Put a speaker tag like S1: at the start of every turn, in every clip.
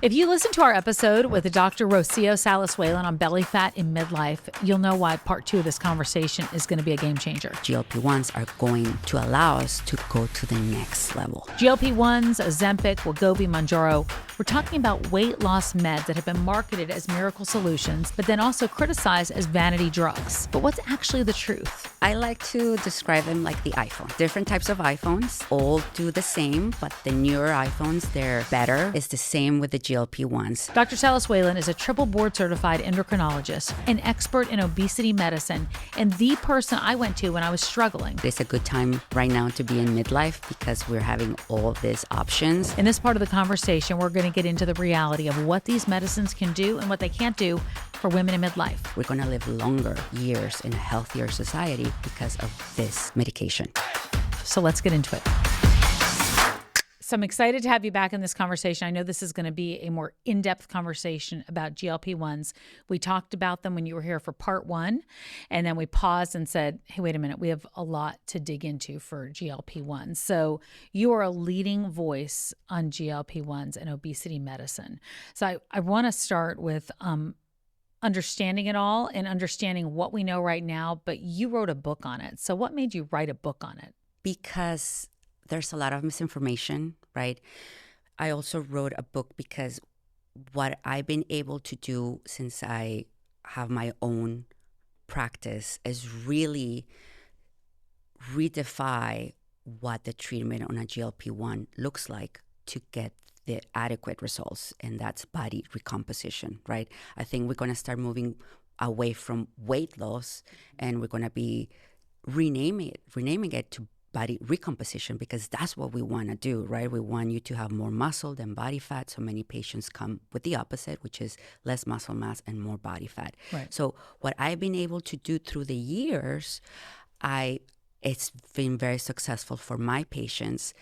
S1: If you listen to our episode with Dr. Rocio Salas-Whalen on belly fat in midlife, you'll know why part 2 of this conversation is going to be a game changer.
S2: GLP-1s are going to allow us to go to the next level.
S1: GLP-1s, Ozempic, Wegovy, Mounjaro. We're talking about weight loss meds that have been marketed as miracle solutions, but then also criticized as vanity drugs. But what's actually the truth?
S2: I like to describe them like the iPhone. Different types of iPhones all do the same, but the newer iPhones, they're better. It's the same with the GLP-1s.
S1: Dr. Salas-Whalen is a triple board certified endocrinologist, an expert in obesity medicine, and the person I went to when I was struggling.
S2: It's a good time right now to be in midlife because we're having all these options.
S1: In this part of the conversation, we're going to get into the reality of what these medicines can do and what they can't do for women in midlife.
S2: We're going to live longer years in a healthier society because of this medication.
S1: So let's get into it. So I'm excited to have you back in this conversation. I know this is going to be a more in-depth conversation about GLP-1s. We talked about them when you were here for part 1, and then we paused and said, hey, wait a minute, we have a lot to dig into for GLP-1s. So you are a leading voice on GLP-1s and obesity medicine. So I want to start with understanding it all and understanding what we know right now, but you wrote a book on it. So what made you write a book on it?
S2: Because there's a lot of misinformation, right? I also wrote a book because what I've been able to do since I have my own practice is really redefine what the treatment on a GLP-1 looks like to get the adequate results, and that's body recomposition, right? I think we're going to start moving away from weight loss, and we're going to be renaming it to body recomposition, because that's what we want to do, right? We want you to have more muscle than body fat. So many patients come with the opposite, which is less muscle mass and more body fat.
S1: Right.
S2: So what I've been able to do through the years, it's been very successful for my patients,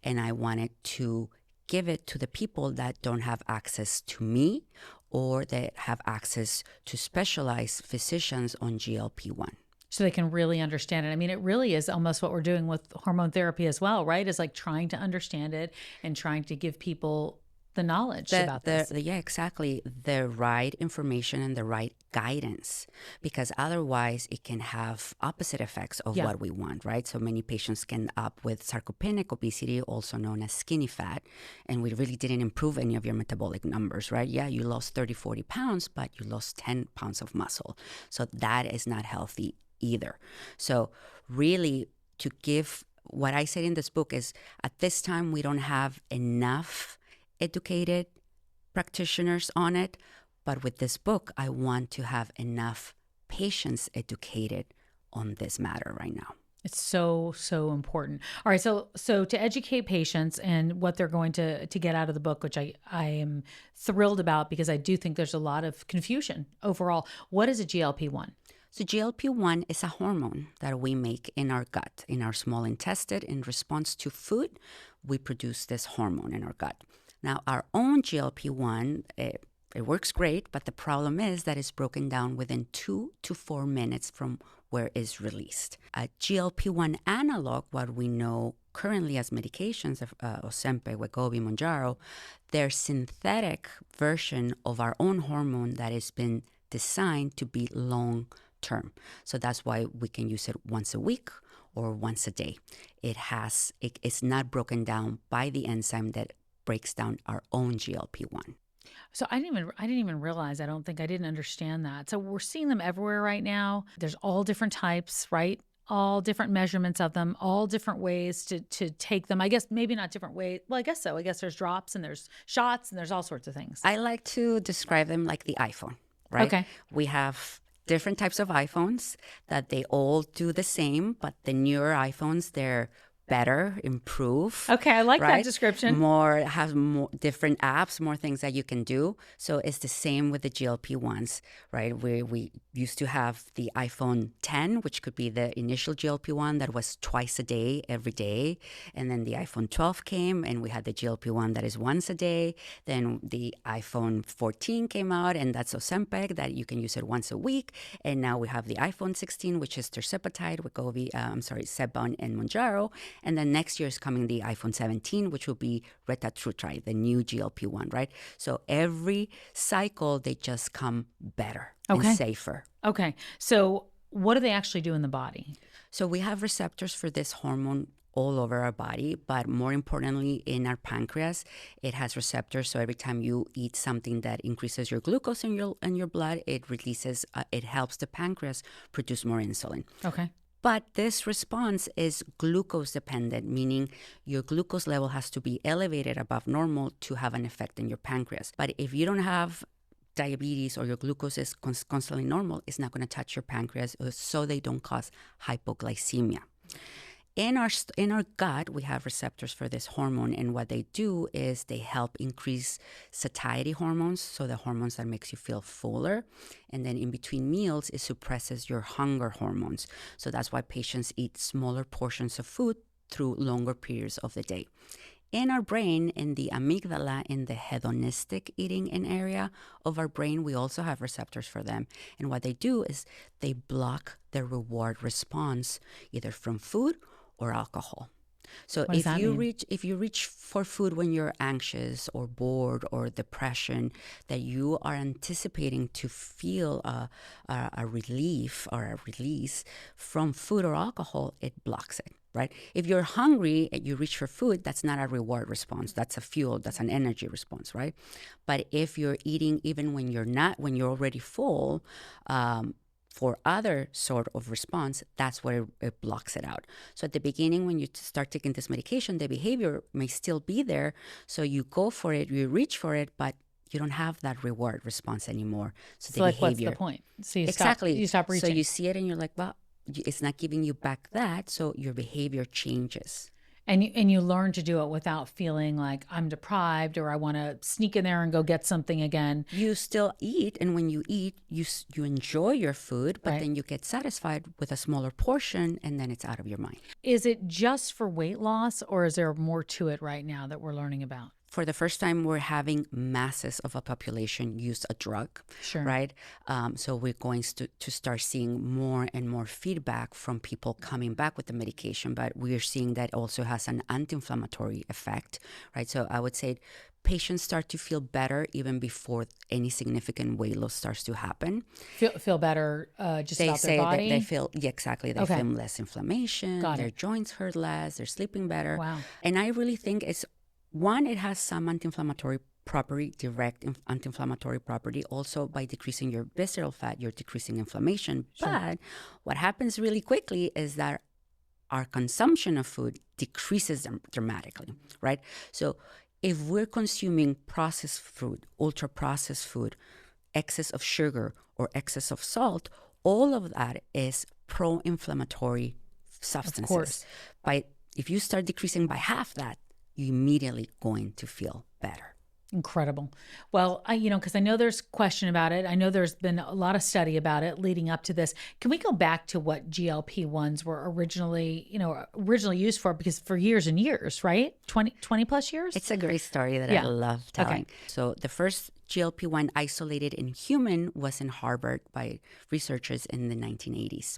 S2: and I wanted to give it to the people that don't have access to me or that have access to specialized physicians on GLP-1.
S1: So they can really understand it. I mean, it really is almost what we're doing with hormone therapy as well, right? It's like trying to understand it and trying to give people the knowledge about this.
S2: Yeah, exactly. The right information and the right guidance, because otherwise it can have opposite effects of what we want, right? So many patients end up with sarcopenic obesity, also known as skinny fat, and we really didn't improve any of your metabolic numbers, right? Yeah, you lost 30, 40 pounds, but you lost 10 pounds of muscle. So that is not healthy either. So really, to give, what I said in this book is, at this time we don't have enough educated practitioners on it, but with this book I want to have enough patients educated on this matter right now.
S1: It's so important. All right, so to educate patients and what they're going to get out of the book, which I am thrilled about, because I do think there's a lot of confusion overall. What is a GLP-1?
S2: So GLP-1 is a hormone that we make in our gut, in our small intestine. In response to food, we produce this hormone in our gut. Now, our own GLP-1, it works great, but the problem is that it's broken down within 2 to 4 minutes from where it's released. A GLP-1 analog, what we know currently as medications, of Ozempic, Wegovy, Mounjaro, they're synthetic version of our own hormone that has been designed to be long-term. So that's why we can use it once a week or once a day. It's not broken down by the enzyme that breaks down our own GLP-1.
S1: So I didn't even realize, I didn't understand that. So we're seeing them everywhere right now. There's all different types, right? All different measurements of them, all different ways to take them. I guess maybe not different ways. Well, I guess so. I guess there's drops and there's shots and there's all sorts of things.
S2: I like to describe them like the iPhone, right?
S1: Okay.
S2: We have different types of iPhones that they all do the same, but the newer iPhones, they're better, improve.
S1: Okay, I like
S2: right?
S1: that description.
S2: Have more different apps, more things that you can do. So it's the same with the GLP-1s, right? We used to have the iPhone 10, which could be the initial GLP-1 that was twice a day, every day. And then the iPhone 12 came, and we had the GLP-1 that is once a day. Then the iPhone 14 came out, and that's Ozempic, that you can use it once a week. And now we have the iPhone 16, which is tirzepatide, Wegovy, Zepbound, and Mounjaro. And then next year is coming the iPhone 17, which will be retatrutide, the new GLP-1, right? So every cycle, they just come better and safer.
S1: Okay. So what do they actually do in the body?
S2: So we have receptors for this hormone all over our body, but more importantly, in our pancreas, it has receptors. So every time you eat something that increases your glucose in your blood, it releases, it helps the pancreas produce more insulin.
S1: Okay.
S2: But this response is glucose dependent, meaning your glucose level has to be elevated above normal to have an effect in your pancreas. But if you don't have diabetes or your glucose is constantly normal, it's not going to touch your pancreas, so they don't cause hypoglycemia. In our gut, we have receptors for this hormone, and what they do is they help increase satiety hormones, so the hormones that makes you feel fuller. And then in between meals, it suppresses your hunger hormones. So that's why patients eat smaller portions of food through longer periods of the day. In our brain, in the amygdala, in the hedonistic eating area of our brain, we also have receptors for them. And what they do is they block the reward response, either from food or alcohol. So if you reach for food when you're anxious or bored or depression, that you are anticipating to feel a relief or a release from food or alcohol, it blocks it. Right? If you're hungry and you reach for food, that's not a reward response. That's a fuel. That's an energy response, right? But if you're eating even when you're not, when you're already full, for other sort of response, that's where it blocks it out. So at the beginning, when you start taking this medication, the behavior may still be there. So you go for it, you reach for it, but you don't have that reward response anymore. So the
S1: like,
S2: behavior,
S1: what's the point? So you stop reaching.
S2: So you see it and you're like, well, it's not giving you back that, so your behavior changes.
S1: And you learn to do it without feeling like I'm deprived or I want to sneak in there and go get something again.
S2: You still eat, and when you eat, you enjoy your food, but
S1: Right.
S2: then you get satisfied with a smaller portion, and then it's out of your mind.
S1: Is it just for weight loss, or is there more to it right now that we're learning about?
S2: For the first time, we're having masses of a population use a drug,
S1: Sure.
S2: right? So we're going to start seeing more and more feedback from people coming back with the medication, but we're seeing that also has an anti-inflammatory effect, right? So I would say patients start to feel better even before any significant weight loss starts to happen.
S1: Feel better just
S2: They
S1: about
S2: say
S1: their body?
S2: that they feel, yeah, exactly. They
S1: Okay.
S2: feel less inflammation,
S1: Got
S2: their
S1: it.
S2: joints hurt less, they're sleeping better.
S1: Wow.
S2: And I really think it's, one, it has some anti-inflammatory property, direct anti-inflammatory property. Also, by decreasing your visceral fat, you're decreasing inflammation.
S1: Sure.
S2: But what happens really quickly is that our consumption of food decreases dramatically, right? So if we're consuming processed food, ultra-processed food, excess of sugar or excess of salt, all of that is pro-inflammatory substances.
S1: Of course.
S2: If you start decreasing by half that, you're immediately going to feel better.
S1: Incredible. Well, because I know there's question about it. I know there's been a lot of study about it leading up to this. Can we go back to what GLP-1s were originally used for? Because for years and years, right? 20 plus years?
S2: It's a great story that I love telling. Okay. So the first GLP-1 isolated in human was in Harvard by researchers in the 1980s.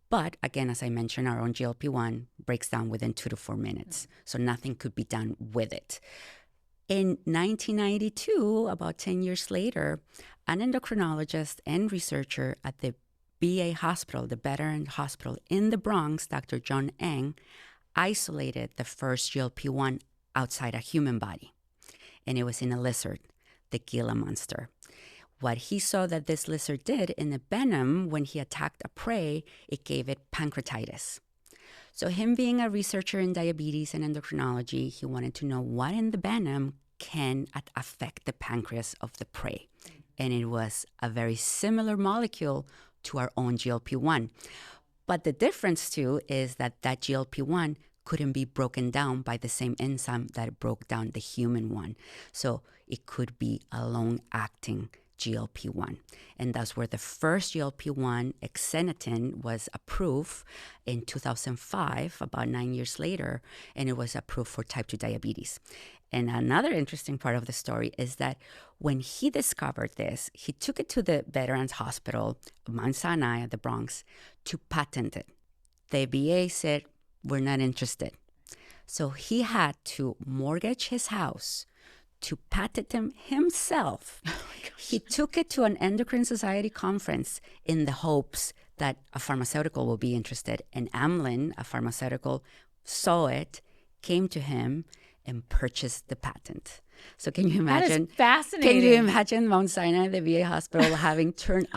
S2: But again, as I mentioned, our own GLP-1 breaks down within 2 to 4 minutes. So nothing could be done with it. In 1992, about 10 years later, an endocrinologist and researcher at the VA hospital, the Veteran Hospital in the Bronx, Dr. John Eng, isolated the first GLP-1 outside a human body. And it was in a lizard, the Gila monster. What he saw that this lizard did in the venom, when he attacked a prey, it gave it pancreatitis. So him being a researcher in diabetes and endocrinology, he wanted to know what in the venom can affect the pancreas of the prey. And it was a very similar molecule to our own GLP-1. But the difference too is that GLP-1 couldn't be broken down by the same enzyme that broke down the human one. So it could be a long-acting GLP-1. And that's where the first GLP-1, exenatine, was approved in 2005, about 9 years later, and it was approved for type 2 diabetes. And another interesting part of the story is that when he discovered this, he took it to the Veterans Hospital, Mount Sinai at the Bronx, to patent it. The VA said, we're not interested. So he had to mortgage his house to patent them himself. Oh my gosh. He took it to an endocrine society conference in the hopes that a pharmaceutical will be interested. And Amlin, a pharmaceutical, saw it, came to him, and purchased the patent. So can you imagine?
S1: That is fascinating.
S2: Can you imagine Mount Sinai, the VA hospital, having turned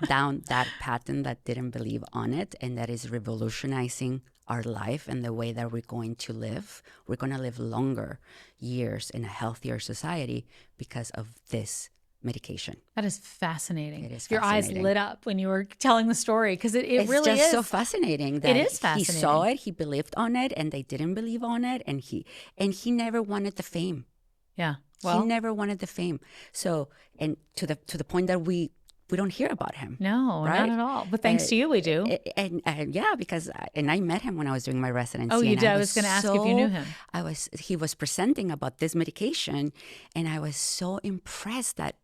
S2: down that patent that didn't believe on it, and that is revolutionizing our life and the way that we're going to live? We're going to live longer years in a healthier society because of this medication.
S1: That is fascinating.
S2: It is
S1: Your
S2: fascinating.
S1: eyes lit up when you were telling the story because it
S2: It's
S1: really
S2: just
S1: is
S2: so fascinating that
S1: it is fascinating.
S2: he saw it, he believed on it, and they didn't believe on it, and he never wanted the fame.
S1: Yeah. Well,
S2: he never wanted the fame. So, and to the point that we don't hear about him.
S1: No,
S2: right?
S1: not at all. But thanks to you, we do.
S2: And yeah, because I met him when I was doing my residency.
S1: Oh, you did? I was going to ask if you knew him.
S2: He was presenting about this medication, and I was so impressed that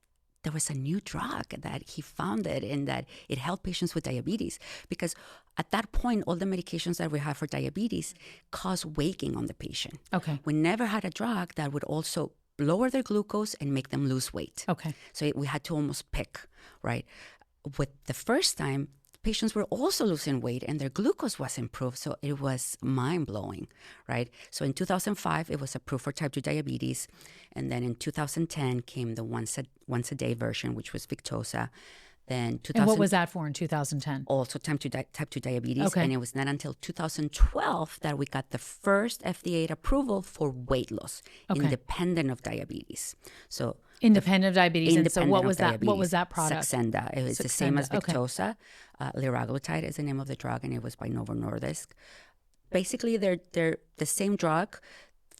S2: there was a new drug that he founded and that it helped patients with diabetes. Because at that point, all the medications that we have for diabetes cause weight gain on the patient.
S1: Okay.
S2: We never had a drug that would also lower their glucose and make them lose weight.
S1: Okay.
S2: So we had to almost pick, right? With the first time, patients were also losing weight and their glucose was improved. So it was mind-blowing, right? So in 2005, it was approved for type 2 diabetes. And then in 2010 came the once a day version, which was Victoza. Then
S1: and what was that for in 2010?
S2: Also type 2 diabetes.
S1: Okay.
S2: And it was not until 2012 that we got the first FDA approval for weight loss, independent of diabetes. So
S1: independent of diabetes. And so what was that?
S2: Diabetes.
S1: What was that product?
S2: Saxenda. It was the same as Victoza. Liraglutide is the name of the drug, and it was by Novo Nordisk. Basically, they're the same drug.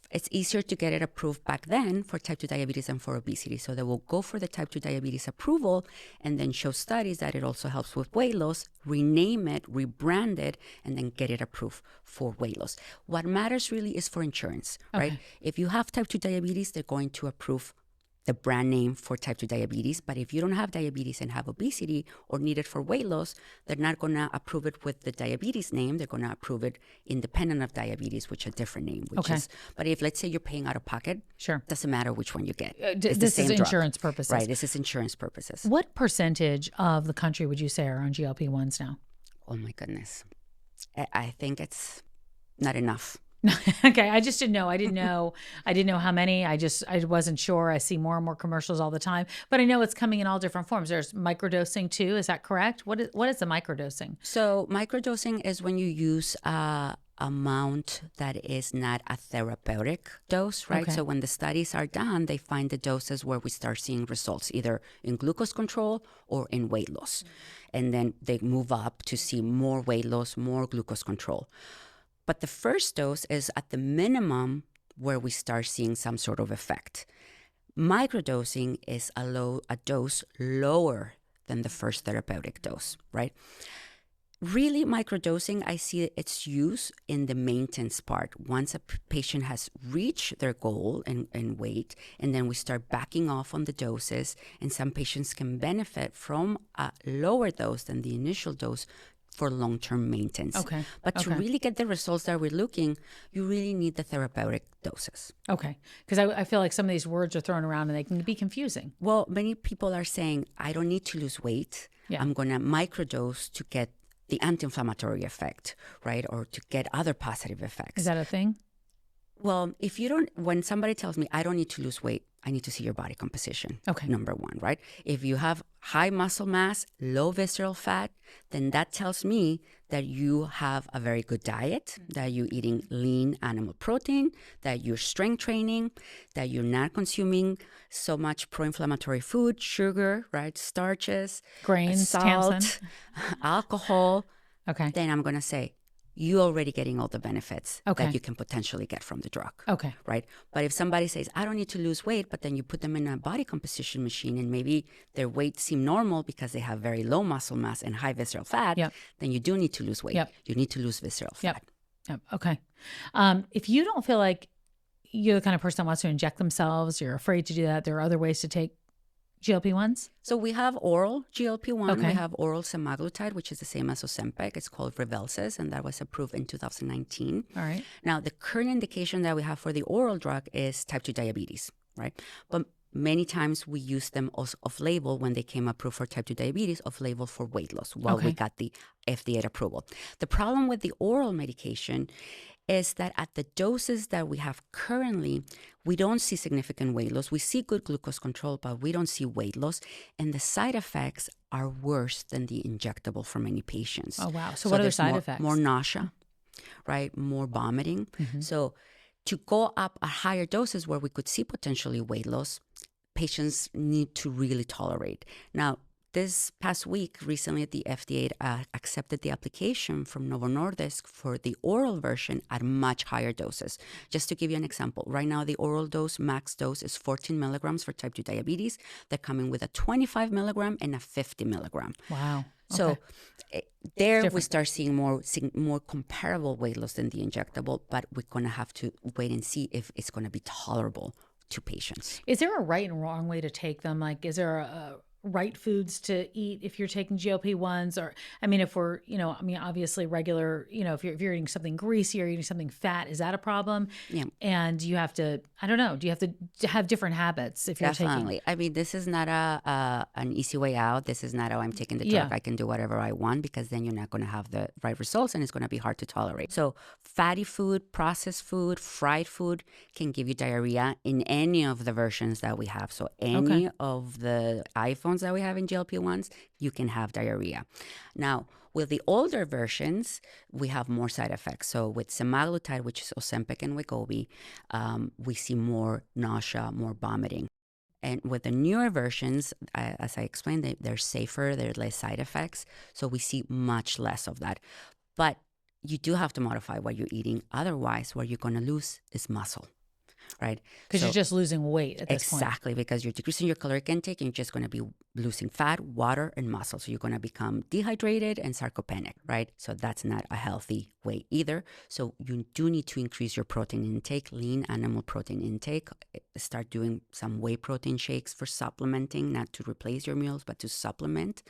S2: It's easier to get it approved back then for type 2 diabetes than for obesity. So they will go for the type 2 diabetes approval and then show studies that it also helps with weight loss, rename it, rebrand it, and then get it approved for weight loss. What matters really is for insurance, right? If you have type 2 diabetes, they're going to approve the brand name for type 2 diabetes. But if you don't have diabetes and have obesity or need it for weight loss, they're not going to approve it with the diabetes name. They're going to approve it independent of diabetes, which is a different name. But if, let's say, you're paying out of pocket,
S1: sure,
S2: doesn't matter which one you get.
S1: This is insurance purposes.
S2: Right, this is insurance purposes.
S1: What percentage of the country would you say are on GLP-1s now?
S2: Oh, my goodness. I think it's not enough.
S1: Okay, I just didn't know. I didn't know how many. I wasn't sure. I see more and more commercials all the time, but I know it's coming in all different forms. There's microdosing too. Is that correct? What is the microdosing?
S2: So microdosing is when you use amount that is not a therapeutic dose, right?
S1: Okay.
S2: So when the studies are done, they find the doses where we start seeing results, either in glucose control or in weight loss. And then they move up to see more weight loss, more glucose control. But the first dose is at the minimum where we start seeing some sort of effect. Microdosing is a dose lower than the first therapeutic dose, right? Really, microdosing, I see its use in the maintenance part. Once a patient has reached their goal in weight, and then we start backing off on the doses, and some patients can benefit from a lower dose than the initial dose for long-term maintenance.
S1: Okay.
S2: But to really get the results that we're looking, you really need the therapeutic doses.
S1: Okay. Because I feel like some of these words are thrown around and they can be confusing.
S2: Well, many people are saying, I don't need to lose weight.
S1: Yeah.
S2: I'm going to microdose to get the anti-inflammatory effect, right? Or to get other positive effects.
S1: Is that a thing?
S2: Well, when somebody tells me I don't need to lose weight, I need to see your body composition.
S1: Okay.
S2: Number one, right? If you have high muscle mass, low visceral fat, then that tells me that you have a very good diet, that you're eating lean animal protein, that you're strength training, that you're not consuming so much pro-inflammatory food, sugar, right? Starches,
S1: grains,
S2: salt,
S1: Tamsen.
S2: alcohol.
S1: Okay.
S2: Then I'm going to say, you're already getting all the benefits
S1: Okay.
S2: that you can potentially get from the drug.
S1: Okay.
S2: Right? But if somebody says, I don't need to lose weight, but then you put them in a body composition machine and maybe their weight seem normal because they have very low muscle mass and high visceral fat, then you do need to lose weight.
S1: Yep.
S2: You need to lose visceral fat.
S1: Yep. Okay. If you don't feel like you're the kind of person that wants to inject themselves, you're afraid to do that, there are other ways to take GLP-1s?
S2: So we have oral GLP-1.
S1: Okay.
S2: We have oral semaglutide, which is the same as Ozempic. It's called Rybelsus, and that was approved in 2019.
S1: All right.
S2: Now, the current indication that we have for the oral drug is type 2 diabetes, right? But many times we use them off-label when they came approved for type 2 diabetes, off-label for weight loss while we got the FDA approval. The problem with the oral medication is that at the doses that we have currently, we don't see significant weight loss. We see good glucose control, but we don't see weight loss. And the side effects are worse than the injectable for many patients.
S1: Oh, wow. So what are the side effects?
S2: More nausea, right? More vomiting. So to go up at higher doses where we could see potentially weight loss, patients need to really tolerate. Now, this past week, recently, the FDA accepted the application from Novo Nordisk for the oral version at much higher doses. Just to give you an example, right now, the oral dose, max dose, is 14 milligrams for type 2 diabetes. They're coming with a 25 milligram and a 50 milligram.
S1: Wow.
S2: So there we start seeing more comparable weight loss than the injectable, but we're going to have to wait and see if it's going to be tolerable to patients.
S1: Is there a right and wrong way to take them? Like, is there a right foods to eat if you're taking GLP-1s? Or, I mean, if we're, obviously regular, if you're eating something greasy or eating something fat, is that a problem?
S2: Yeah.
S1: And you have to, I don't know, do you have to have different habits if you're
S2: Definitely. I mean, this is not an easy way out. This is not, I'm taking the drug, I can do whatever I want, because then you're not going to have the right results and it's going to be hard to tolerate. So fatty food, processed food, fried food can give you diarrhea in any of the versions that we have. So any of the iPhones that we have in GLP-1s, you can have diarrhea. Now, with the older versions, we have more side effects. So with semaglutide, which is Ozempic and Wegovy, we see more nausea, more vomiting. And with the newer versions, as I explained, they're safer, there's less side effects. So we see much less of that. But you do have to modify what you're eating. Otherwise, what you're going to lose is muscle. Right?
S1: Because you're just losing weight at this point.
S2: Exactly, because you're decreasing your caloric intake and you're just going to be losing fat, water, and muscle. So you're going to become dehydrated and sarcopenic, right? So that's not a healthy way either. So you do need to increase your protein intake, lean animal protein intake. Start doing some whey protein shakes for supplementing, not to replace your meals, but to supplement,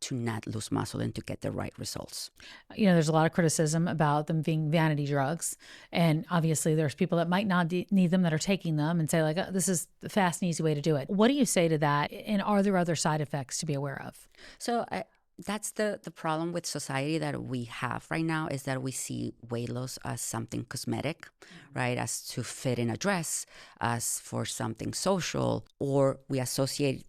S2: to not lose muscle and to get the right results.
S1: There's a lot of criticism about them being vanity drugs. And obviously there's people that might not need them that are taking them and say, like, oh, this is the fast and easy way to do it. What do you say to that? And are there other side effects to be aware of?
S2: So that's the problem with society that we have right now, is that we see weight loss as something cosmetic, right? As to fit in a dress, as for something social, or we associate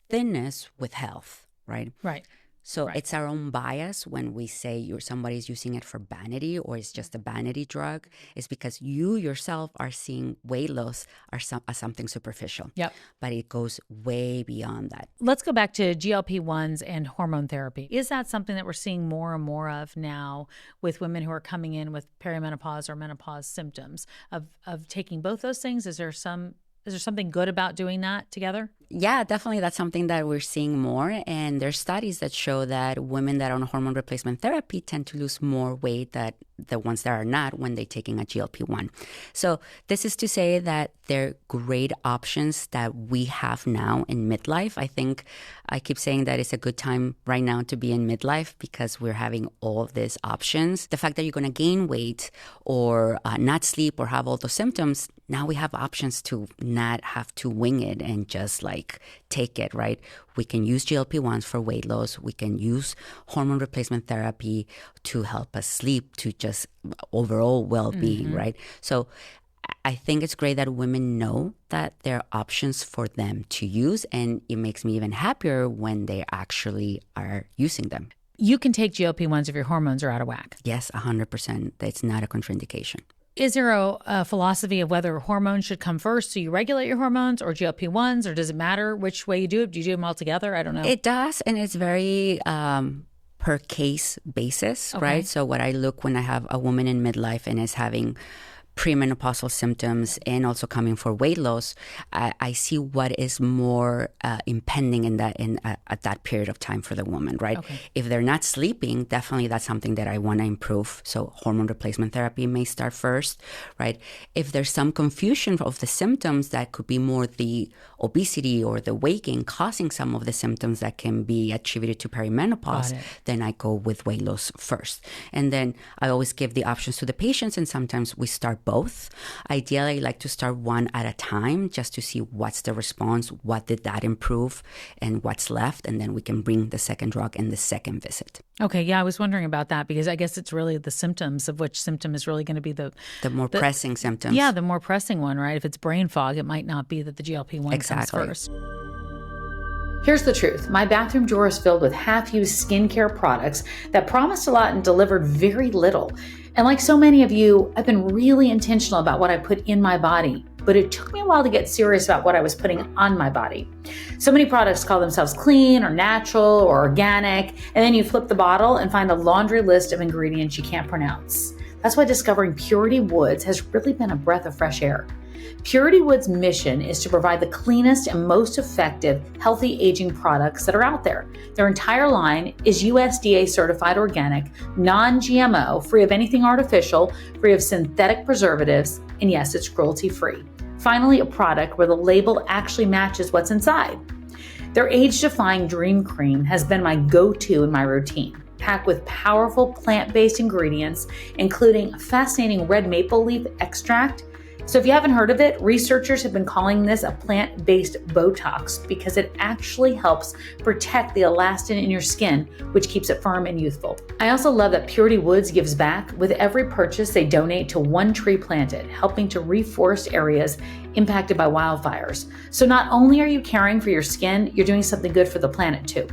S2: thinness with health, right?
S1: Right.
S2: So it's our own bias when we say somebody's using it for vanity or it's just a vanity drug. It's because you yourself are seeing weight loss as something superficial.
S1: Yep.
S2: But it goes way beyond that.
S1: Let's go back to GLP-1s and hormone therapy. Is that something that we're seeing more and more of now with women who are coming in with perimenopause or menopause symptoms of taking both those things? Is there something good about doing that together?
S2: Yeah, definitely. That's something that we're seeing more. And there's studies that show that women that are on hormone replacement therapy tend to lose more weight than the ones that are not when they're taking a GLP-1. So this is to say that they're great options that we have now in midlife. I think I keep saying that it's a good time right now to be in midlife because we're having all of these options. The fact that you're going to gain weight or not sleep or have all those symptoms, now we have options to not have to wing it and just take it, right? We can use GLP-1s for weight loss. We can use hormone replacement therapy to help us sleep, to just overall well-being, right? So I think it's great that women know that there are options for them to use, and it makes me even happier when they actually are using them.
S1: You can take GLP-1s if your hormones are out of whack.
S2: Yes, 100%. It's not a contraindication.
S1: Is there a philosophy of whether hormones should come first, so you regulate your hormones, or GLP-1s, or does it matter which way you do it? Do you do them all together? I don't know.
S2: It does, and it's very per case basis, right? So what I look when I have a woman in midlife and is having premenopausal symptoms and also coming for weight loss, I see what is more impending at that period of time for the woman, right?
S1: Okay.
S2: If they're not sleeping, definitely that's something that I want to improve. So hormone replacement therapy may start first, right? If there's some confusion of the symptoms, that could be more the obesity or the weight gain causing some of the symptoms that can be attributed to perimenopause, then I go with weight loss first. And then I always give the options to the patients, and sometimes we start both. Ideally, I like to start one at a time just to see what's the response, what did that improve, and what's left, and then we can bring the second drug in the second visit.
S1: Okay, yeah, I was wondering about that because I guess it's really the symptoms, of which symptom is really going to be the
S2: more pressing symptoms.
S1: Yeah, the more pressing one, right? If it's brain fog, it might not be that the GLP-1 comes first. Here's the truth. My bathroom drawer is filled with half-used skincare products that promised a lot and delivered very little. And like so many of you, I've been really intentional about what I put in my body, but it took me a while to get serious about what I was putting on my body. So many products call themselves clean or natural or organic, and then you flip the bottle and find a laundry list of ingredients you can't pronounce. That's why discovering Purity Woods has really been a breath of fresh air. Purity Woods' mission is to provide the cleanest and most effective healthy aging products that are out there. Their entire line is USDA certified organic, non-GMO, free of anything artificial, free of synthetic preservatives, and yes, it's cruelty-free. Finally, a product where the label actually matches what's inside. Their age-defying Dream Cream has been my go-to in my routine, packed with powerful plant-based ingredients, including a fascinating red maple leaf extract. So if you haven't heard of it, researchers have been calling this a plant-based Botox because it actually helps protect the elastin in your skin, which keeps it firm and youthful. I also love that Purity Woods gives back. With every purchase, they donate to one tree planted, helping to reforest areas impacted by wildfires. So not only are you caring for your skin, you're doing something good for the planet too.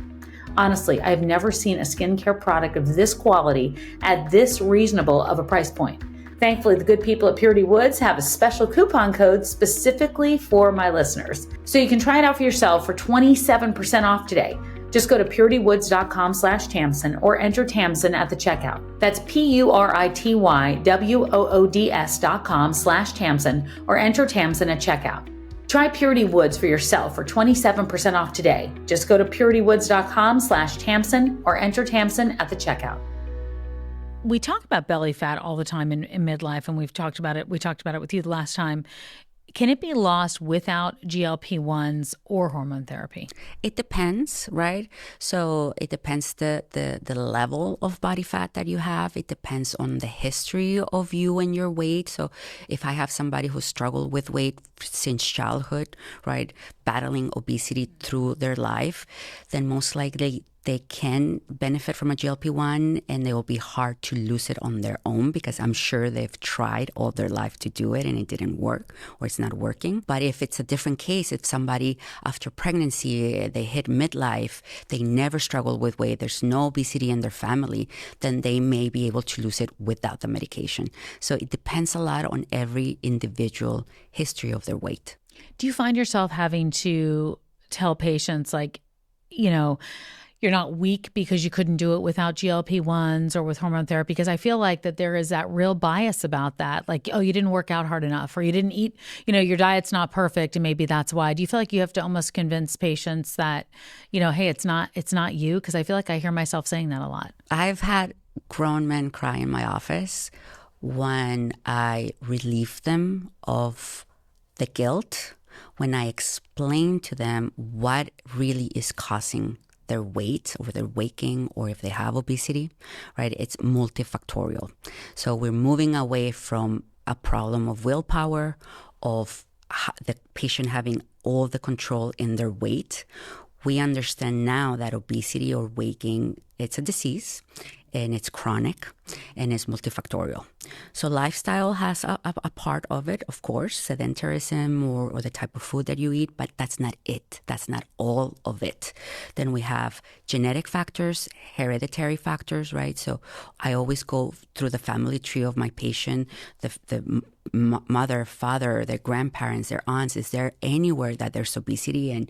S1: Honestly, I've never seen a skincare product of this quality at this reasonable of a price point. Thankfully, the good people at Purity Woods have a special coupon code specifically for my listeners. So you can try it out for yourself for 27% off today. Just go to puritywoods.com/Tamsen or enter Tamsen at the checkout. That's puritywoods.com/Tamsen or enter Tamsen at checkout. Try Purity Woods for yourself for 27% off today. Just go to puritywoods.com/Tamsen or enter Tamsen at the checkout. We talk about belly fat all the time in midlife, and we've talked about it. We talked about it with you the last time. Can it be lost without GLP-1s or hormone therapy?
S2: It depends, right? So it depends the level of body fat that you have. It depends on the history of you and your weight. So if I have somebody who struggled with weight since childhood, right, battling obesity through their life, then most likely they can benefit from a GLP-1 and they will be hard to lose it on their own because I'm sure they've tried all their life to do it and it didn't work or it's not working. But if it's a different case, if somebody after pregnancy, they hit midlife, they never struggle with weight, there's no obesity in their family, then they may be able to lose it without the medication. So it depends a lot on every individual history of their weight.
S1: Do you find yourself having to tell patients like, you know, you're not weak because you couldn't do it without GLP-1s or with hormone therapy? Because I feel like that there is that real bias about that. Like, oh, you didn't work out hard enough or you didn't eat, you know, your diet's not perfect and maybe that's why. Do you feel like you have to almost convince patients that, you know, hey, it's not you? Because I feel like I hear myself saying that a lot.
S2: I've had grown men cry in my office when I relieve them of the guilt, when I explain to them what really is causing their weight or their weight gain, or if they have obesity, right? It's multifactorial. So we're moving away from a problem of willpower, of the patient having all the control in their weight. We understand now that obesity or weight gain, it's a disease and it's chronic and it's multifactorial. So lifestyle has a part of it, of course, sedentarism or the type of food that you eat, but that's not it. That's not all of it. Then we have genetic factors, hereditary factors, right? So I always go through the family tree of my patient, the mother, father, their grandparents, their aunts. Is there anywhere that there's obesity? And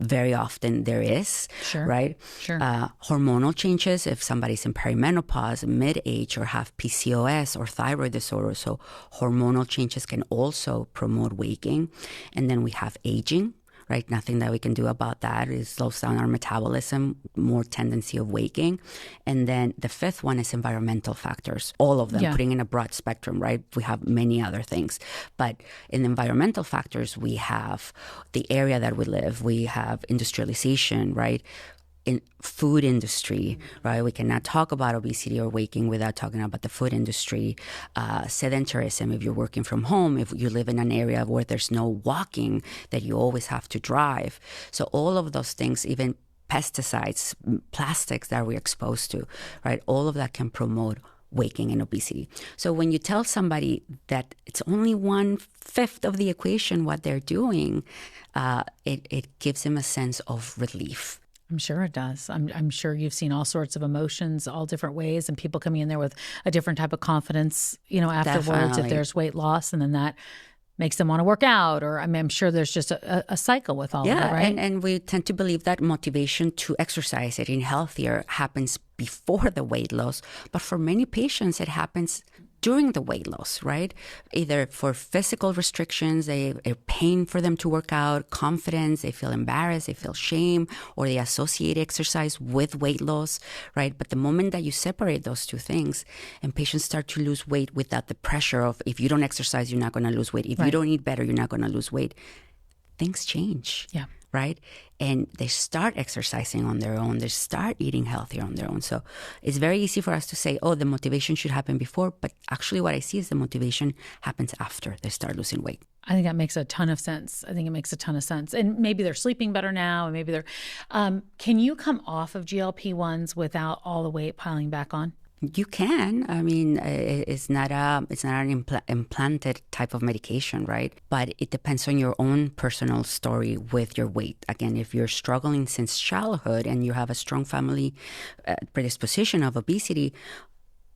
S2: very often there is,
S1: sure,
S2: right?
S1: Sure.
S2: Hormonal changes, if somebody's in perimenopause, mid-age, or have PCOS or thyroid disorder. So hormonal changes can also promote weight gain. And then we have aging. Right, nothing that we can do about that. It slows down our metabolism, more tendency of weight gain. And then the fifth one is environmental factors. All of them, putting in a broad spectrum, right? We have many other things. But in environmental factors, we have the area that we live. We have industrialization, right? In food industry, right? We cannot talk about obesity or weight gain without talking about the food industry. Sedentarism, if you're working from home, if you live in an area where there's no walking, that you always have to drive. So all of those things, even pesticides, plastics that we're exposed to, right? All of that can promote weight gain and obesity. So when you tell somebody that it's only 1/5 of the equation what they're doing, it gives them a sense of relief.
S1: I'm sure it does. I'm sure you've seen all sorts of emotions, all different ways, and people coming in there with a different type of confidence, afterwards.
S2: Definitely.
S1: If there's weight loss, and then that makes them want to work out, or I'm sure there's just a cycle with all of that, right?
S2: And we tend to believe that motivation to exercise, eating healthier, happens before the weight loss. But for many patients, it happens during the weight loss, right? Either for physical restrictions, they're paying for them to work out, confidence, they feel embarrassed, they feel shame, or they associate exercise with weight loss, right? But the moment that you separate those two things and patients start to lose weight without the pressure of, if you don't exercise, you're not going to lose weight. If you don't eat better, you're not going to lose weight. Things change.
S1: Yeah.
S2: Right? And they start exercising on their own. They start eating healthier on their own. So it's very easy for us to say, oh, the motivation should happen before. But actually what I see is the motivation happens after they start losing weight.
S1: I think that makes a ton of sense. And maybe they're sleeping better now. And maybe they're, can you come off of GLP-1s without all the weight piling back on?
S2: You can. I mean, it's not an implanted type of medication, right? But it depends on your own personal story with your weight. Again, if you're struggling since childhood and you have a strong family predisposition of obesity,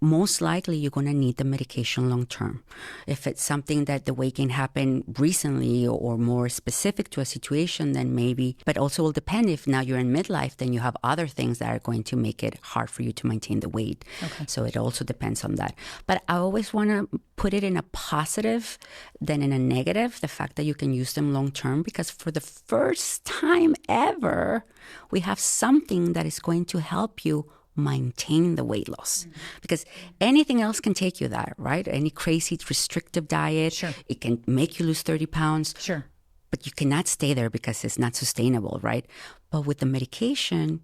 S2: most likely you're going to need the medication long term. If it's something that the weight gain happened recently or more specific to a situation, then maybe. But also will depend if now you're in midlife, then you have other things that are going to make it hard for you to maintain the weight. Okay. So it also depends on that. But I always want to put it in a positive than in a negative, the fact that you can use them long term, because for the first time ever, we have something that is going to help you maintain the weight loss. Because anything else can take you that, right? Any crazy restrictive diet,
S1: Sure.
S2: It can make you lose 30 pounds.
S1: Sure.
S2: But you cannot stay there because it's not sustainable, right? But with the medication,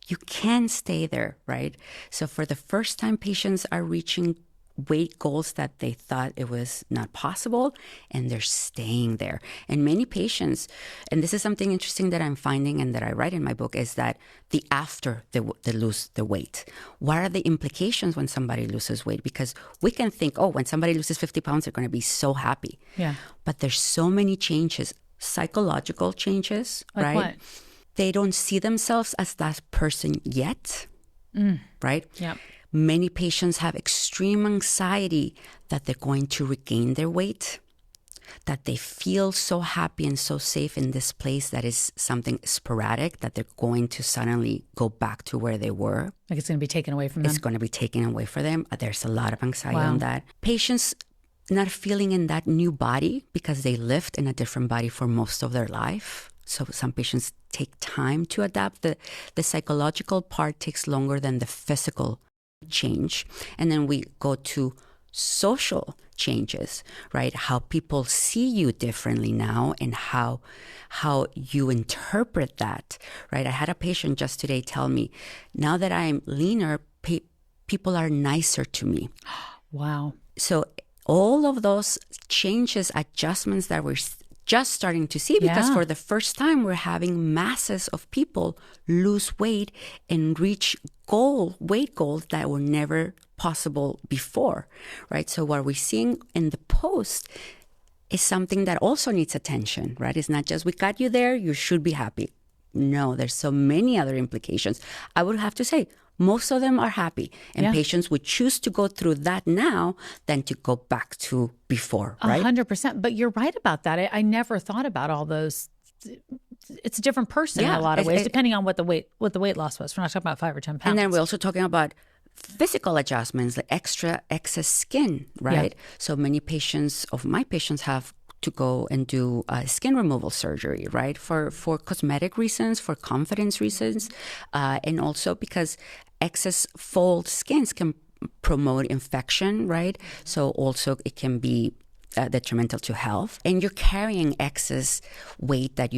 S2: you can stay there, right? So for the first time, patients are reaching weight goals that they thought it was not possible, and they're staying there. And many patients, and this is something interesting that I'm finding and that I write in my book, is that the after they lose the weight. What are the implications when somebody loses weight? Because we can think, oh, when somebody loses 50 pounds, they're going to be so happy.
S1: Yeah.
S2: But there's so many changes, psychological changes,
S1: like
S2: right?
S1: What?
S2: They don't see themselves as that person yet, right?
S1: Yeah.
S2: Many patients have extreme anxiety that they're going to regain their weight, that they feel so happy and so safe in this place that is something sporadic, that they're going to suddenly go back to where they were.
S1: Like it's going to be taken away from them?
S2: It's going to be taken away from them. There's a lot of anxiety on that. Patients not feeling in that new body because they lived in a different body for most of their life. So some patients take time to adapt. The psychological part takes longer than the physical change. And then we go to social changes, right? How people see you differently now and how you interpret that, right? I had a patient just today tell me, now that I'm leaner, people are nicer to me.
S1: Wow.
S2: So all of those changes, adjustments that we're just starting to see, because for the first time we're having masses of people lose weight and reach weight goals that were never possible before, right? So what we're seeing in the post is something that also needs attention, right? It's not just we got you there, you should be happy. No, there's so many other implications. I would have to say most of them are happy, and patients would choose to go through that now than to go back to before, right?
S1: 100%. But you're right about that. I never thought about all those. It's a different person in a lot of ways, depending on what the weight loss was. We're not talking about 5 or 10 pounds.
S2: And then we're also talking about physical adjustments, like excess skin, right? So many of my patients have to go and do skin removal surgery, right? For cosmetic reasons, for confidence reasons, and also because excess fold skins can promote infection, right? So also it can be detrimental to health, and you're carrying excess weight that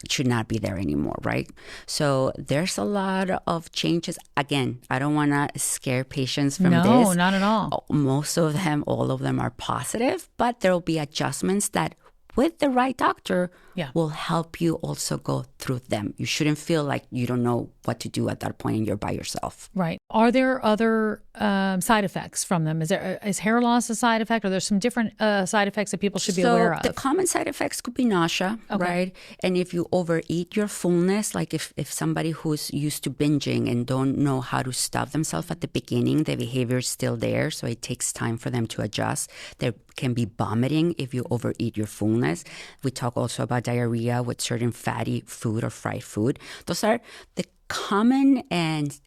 S2: should not be there anymore, right? So there's a lot of changes. Again, I don't want to scare patients from this.
S1: No, not at all.
S2: Most of them, all of them are positive, but there will be adjustments that with the right doctor will help you also go through them. You shouldn't feel like you don't know what to do at that point and you're by yourself.
S1: Right. Are there other side effects from them? Is hair loss a side effect? Or there's some different side effects that people should be aware of?
S2: The common side effects could be nausea, right? And if you overeat your fullness, like if somebody who's used to binging and don't know how to stop themselves at the beginning, the behavior is still there. So it takes time for them to adjust. There can be vomiting if you overeat your fullness. We talk also about diarrhea with certain fatty food or fried food. Those are the common and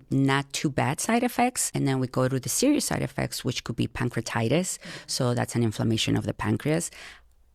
S2: not too bad side effects. And then we go to the serious side effects, which could be pancreatitis. So that's an inflammation of the pancreas.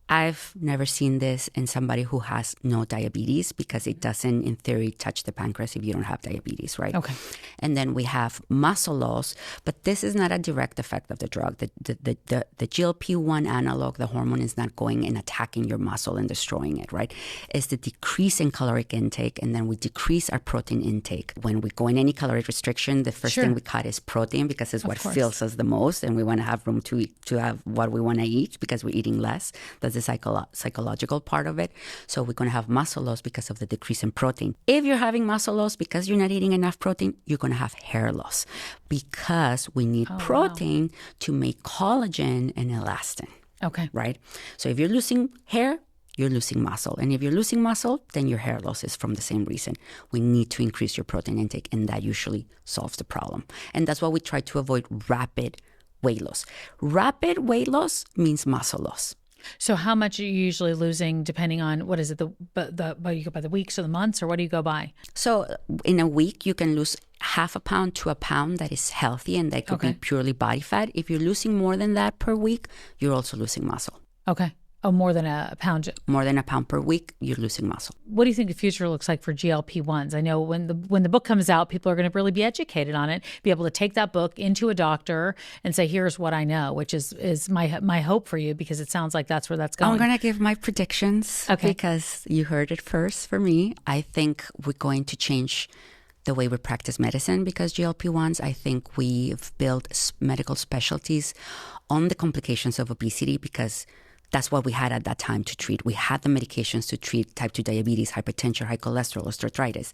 S2: I've never seen this in somebody who has no diabetes because it doesn't, in theory, touch the pancreas if you don't have diabetes, right? Okay. And then we have muscle loss, but this is not a direct effect of the drug. The GLP-1 analog, the hormone, is not going and attacking your muscle and destroying it, right? It's the decrease in caloric intake, and then we decrease our protein intake. When we go in any caloric restriction, the first thing we cut is protein because it's what fills us the most, and we want to have room to have what we want to eat because we're eating less. That's the psychological part of it. So we're going to have muscle loss because of the decrease in protein. If you're having muscle loss because you're not eating enough protein, you're going to have hair loss because we need protein to make collagen and elastin. Okay. Right? So if you're losing hair, you're losing muscle. And if you're losing muscle, then your hair loss is from the same reason. We need to increase your protein intake, and that usually solves the problem. And that's why we try to avoid rapid weight loss. Rapid weight loss means muscle loss.
S1: So how much are you usually losing depending on, what is it, you go by the weeks or the months, or what do you go by?
S2: So in a week, you can lose half a pound to a pound that is healthy, and that could be purely body fat. If you're losing more than that per week, you're also losing muscle.
S1: Okay. Oh, more than a pound.
S2: More than a pound per week, you're losing muscle.
S1: What do you think the future looks like for GLP-1s? I know when the book comes out, people are going to really be educated on it, be able to take that book into a doctor and say, here's what I know, which is my hope for you, because it sounds like that's where that's going.
S2: I'm going to give my predictions because you heard it first for me. I think we're going to change the way we practice medicine because GLP-1s. I think we've built medical specialties on the complications of obesity because that's what we had at that time to treat. We had the medications to treat type 2 diabetes, hypertension, high cholesterol, osteoarthritis.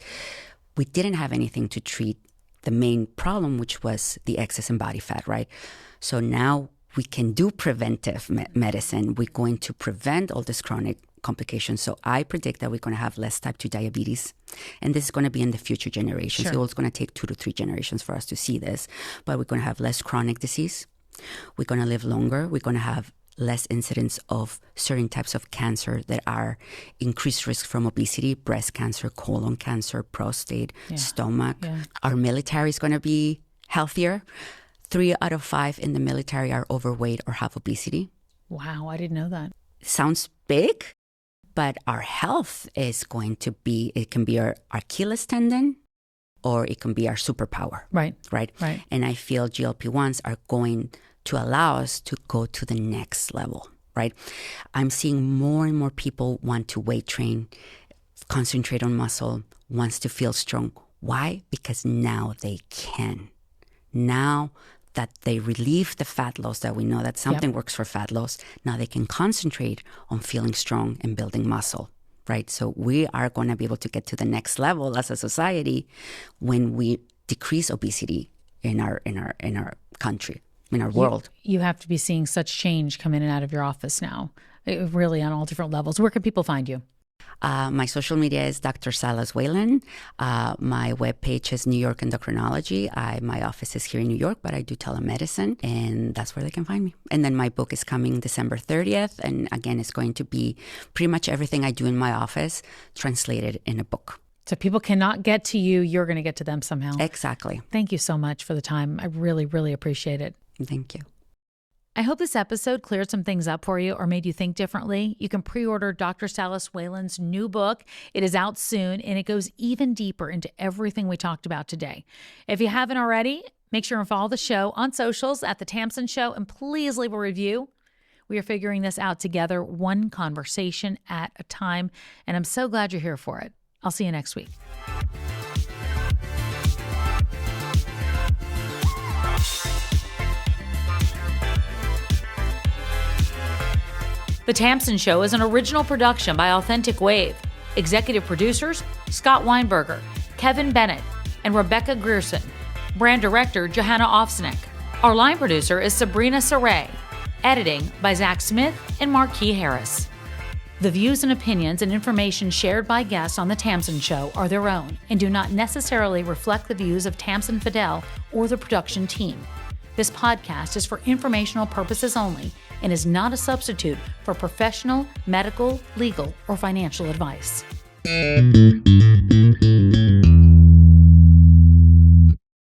S2: We didn't have anything to treat the main problem, which was the excess in body fat, right? So now we can do preventive medicine. We're going to prevent all these chronic complications. So I predict that we're going to have less type 2 diabetes. And this is going to be in the future generations. So it's going to take 2 to 3 generations for us to see this. But we're going to have less chronic disease. We're going to live longer. We're going to have less incidence of certain types of cancer that are increased risk from obesity: breast cancer, colon cancer, prostate, stomach. Our military is going to be healthier. 3 out of 5 in the military are overweight or have obesity.
S1: Wow, I didn't know that.
S2: Sounds big, but our health is going to be, it can be our Achilles tendon, or it can be our superpower. Right. And I feel GLP-1s are going to allow us to go to the next level, right? I'm seeing more and more people want to weight train, concentrate on muscle, wants to feel strong. Why? Because now they can. Now that they relieve the fat loss, that we know that something works for fat loss, now they can concentrate on feeling strong and building muscle, right? So we are going to be able to get to the next level as a society when we decrease obesity in our country. In our world.
S1: You have to be seeing such change come in and out of your office now, really on all different levels. Where can people find you?
S2: My social media is Dr. Salas-Whalen. My webpage is New York Endocrinology. My office is here in New York, but I do telemedicine, and that's where they can find me. And then my book is coming December 30th. And again, it's going to be pretty much everything I do in my office translated in a book.
S1: So if people cannot get to you, you're going to get to them somehow.
S2: Exactly.
S1: Thank you so much for the time. I really, really appreciate it.
S2: Thank you.
S1: I hope this episode cleared some things up for you or made you think differently. You can pre-order Dr. Salas-Whalen's new book. It is out soon, and it goes even deeper into everything we talked about today. If you haven't already, make sure and follow the show on socials at The Tamsen Show, and please leave a review. We are figuring this out together, one conversation at a time, and I'm so glad you're here for it. I'll see you next week. The Tamsen Show is an original production by Authentic Wave. Executive producers, Scott Weinberger, Kevin Bennett, and Rebecca Grierson. Brand director, Johanna Ofsnick. Our line producer is Sabrina Saray. Editing by Zach Smith and Marquis Harris. The views and opinions and information shared by guests on The Tamsen Show are their own and do not necessarily reflect the views of Tamsen Fadal or the production team. This podcast is for informational purposes only and is not a substitute for professional, medical, legal, or financial advice.